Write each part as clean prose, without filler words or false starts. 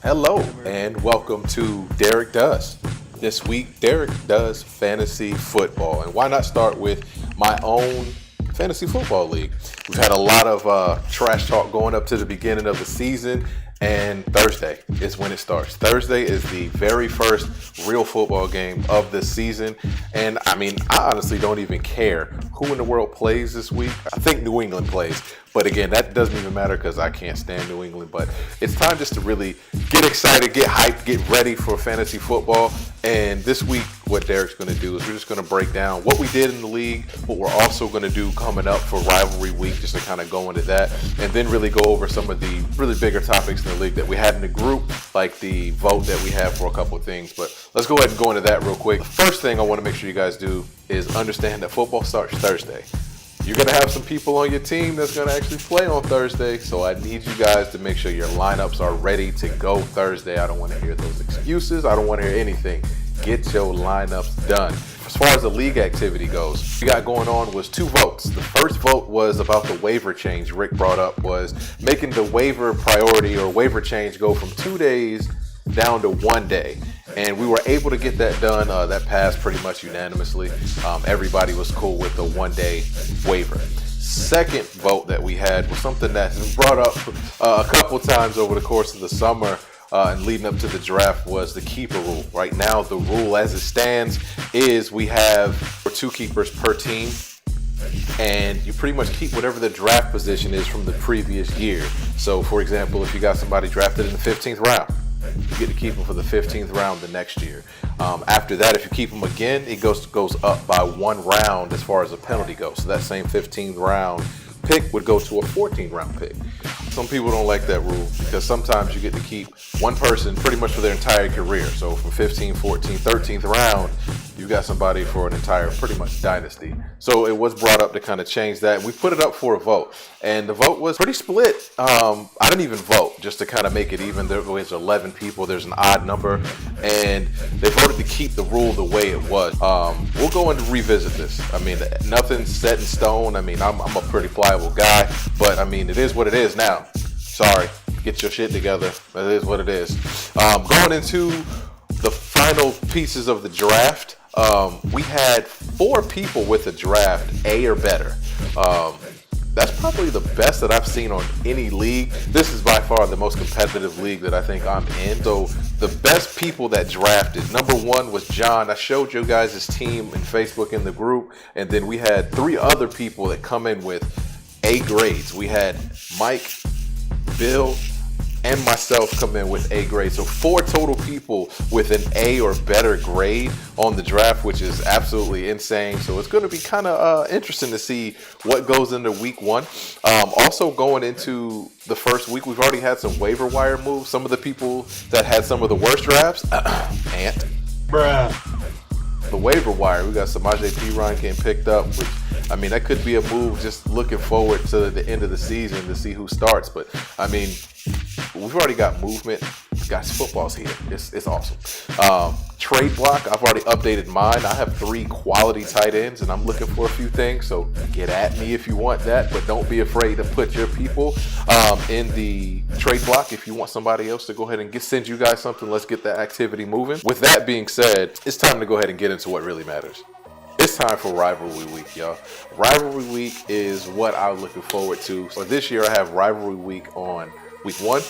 Hello and welcome to DerekDoes. This week, Derek does fantasy football, and why not start with my own fantasy football league? We've had a lot of trash talk going up to the beginning of the season, and Thursday is when it starts. Thursday is the very first real football game of the season, and I honestly don't even care who in the world plays this week. I think New England plays, but again, that doesn't even matter because I can't stand New England. But it's time just to really get excited, get hyped, get ready for fantasy football. And this week, what Derek's going to do is we're just going to break down what we did in the league, what we're also going to do coming up for rivalry week, just to kind of go into that, and then really go over some of the really bigger topics in the league that we had in the group, like the vote that we have for a couple of things. But let's go ahead and go into that real quick. The first thing I want to make sure you guys do is understand that football starts Thursday. You're going to have some people on your team that's going to actually play on Thursday, so I need you guys to make sure your lineups are ready to go Thursday. I don't want to hear those excuses. I don't want to hear anything. Get your lineups done. As far as the league activity goes, what we got going on was 2 votes. The first vote was about the waiver change Rick brought up, was making the waiver priority or waiver change go from 2 days down to 1 day. And we were able to get that done. That passed pretty much unanimously. Everybody was cool with the 1 day waiver. Second vote that we had was something that has been brought up a couple times over the course of the summer and leading up to the draft, was the keeper rule. Right now, the rule as it stands is we have 2 keepers per team, and you pretty much keep whatever the draft position is from the previous year. So, for example, if you got somebody drafted in the 15th round, you get to keep them for the 15th round the next year. After that, if you keep them again, it goes up by 1 round as far as a penalty goes. So that same 15th round pick would go to a 14th round pick. Some people don't like that rule because sometimes you get to keep one person pretty much for their entire career. So from 15, 14, 13th round, you got somebody for an entire pretty much dynasty. So it was brought up to kind of change that. We put it up for a vote, and the vote was pretty split. I didn't even vote, just to kind of make it even. There was 11 people. There's an odd number, and they voted to keep the rule the way it was. We'll go and revisit this. Nothing's set in stone. I'm a pretty pliable guy, but it is what it is now. Sorry, get your shit together. That is what it is. Going into the final pieces of the draft, we had 4 people with a draft A or better. That's probably the best that I've seen on any league. This is by far the most competitive league that I think I'm in. So the best people that drafted, number 1 was John. I showed you guys his team in Facebook in the group, and then we had 3 other people that come in with A grades. We had Mike, Bill, and myself come in with A grade. So 4 total people with an A or better grade on the draft, which is absolutely insane. So it's going to be kind of interesting to see what goes into week 1. Also going into the first week, we've already had some waiver wire moves. Some of the people that had some of the worst drafts, Ant. Bruh. The waiver wire, we got Samaje Perine getting picked up, which that could be a move. Just looking forward to the end of the season to see who starts. But we've already got movement. Guys, football's here. It's awesome. Trade block, I've already updated mine. I have 3 quality tight ends, and I'm looking for a few things. So get at me if you want that, but don't be afraid to put your people in the trade block. If you want somebody else to go ahead and send you guys something, let's get that activity moving. With that being said, it's time to go ahead and get into what really matters. It's time for Rivalry Week, y'all. Rivalry Week is what I'm looking forward to. So this year I have Rivalry Week on week 1,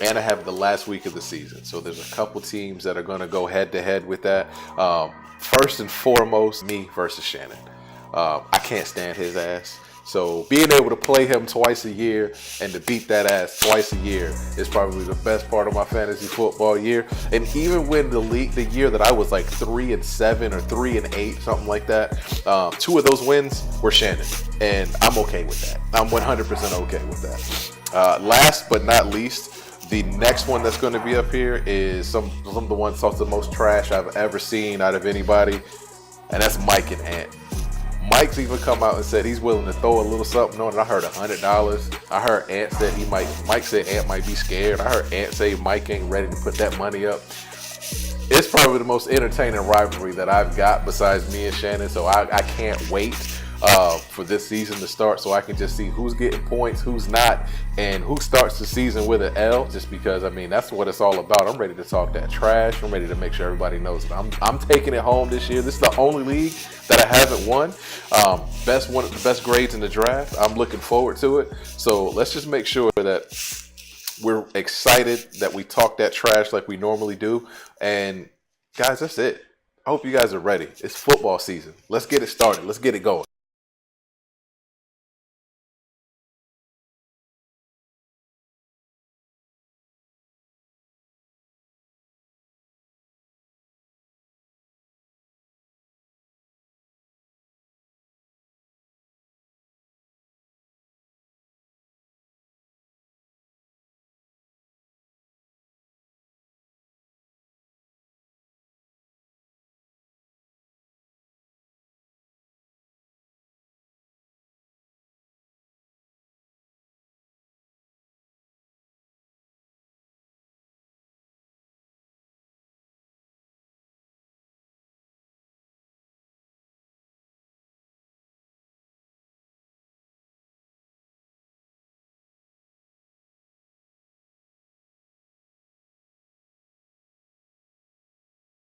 and I have the last week of the season. So there's a couple teams that are going to go head to head with that. First and foremost, me versus Shannon. I can't stand his ass. So being able to play him twice a year and to beat that ass twice a year is probably the best part of my fantasy football year. And even when the year that I was like 3-7 or 3-8, something like that, 2 of those wins were Shannon, and I'm okay with that. I'm 100% okay with that. Last but not least, the next one that's going to be up here is some of the ones that's the most trash I've ever seen out of anybody, and that's Mike and Ant. Mike's even come out and said he's willing to throw a little something on it. I heard $100. I heard Ant said Mike said Ant might be scared. I heard Ant say Mike ain't ready to put that money up. It's probably the most entertaining rivalry that I've got besides me and Shannon, so I can't wait. for this season to start, so I can just see who's getting points, who's not, and who starts the season with an L. Just because that's what it's all about. I'm ready to talk that trash. I'm ready to make sure everybody knows that I'm taking it home this year. This is the only league that I haven't won. One of the best grades in the draft. I'm looking forward to it. So let's just make sure that we're excited that we talk that trash like we normally do. And guys, that's it. I hope you guys are ready. It's football season. Let's get it started. Let's get it going.